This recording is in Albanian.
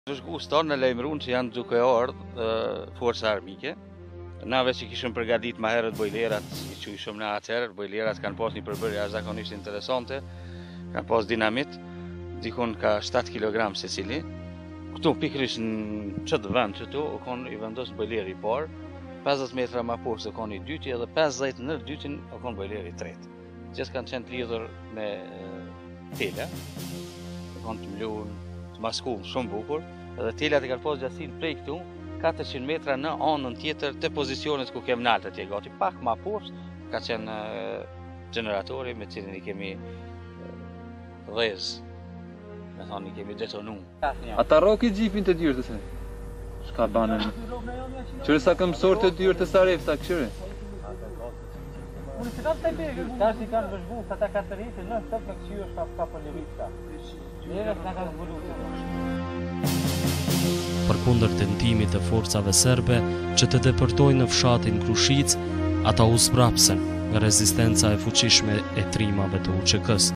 Stonë në lajmëruan që janë duke ardhur forca armike. Nave që kishim përgatitur më herët bojlerat, i quajshëm në atëherë, bojlerat kanë pas një përbërje jashtëzakonisht interesante, kanë pas dinamit, dikon ka 7 kg secili. Këtu pikërisht në çdo vend këtu u kon i vendos bojleri i parë, 50 metra më poshtë u kon i dyti edhe 50 në dytin u kon bojleri i tretë. Gjithë kanë qenë të lidhur me tela, u kon të mluhur, të maskuar shumë bukur, edhe telat e kanë pas gjatësinë prej këtu 400 metra në anën tjetër të pozicionit ku kem naltë atje gati. Pak më poshtë ka qenë generatori me cilin i kemi rrez. Me thonë i kemi detonuar. Ata roki gjipin të dyrë të se? Shka banën? Qërë sa këm sorë të dyrë të Saref, ta këshyre? Unë se kam të bërë, tash i kanë vëzhgu, sa ta katëritë, në sot me këshyre shka për levita. Njerës nga kanë zbulu. Përkundër tentimit të forcave serbe që të depërtojnë në fshatin Krushic, ata u zbrapsen nga rezistenca e fuqishme e trimave të UÇK-s.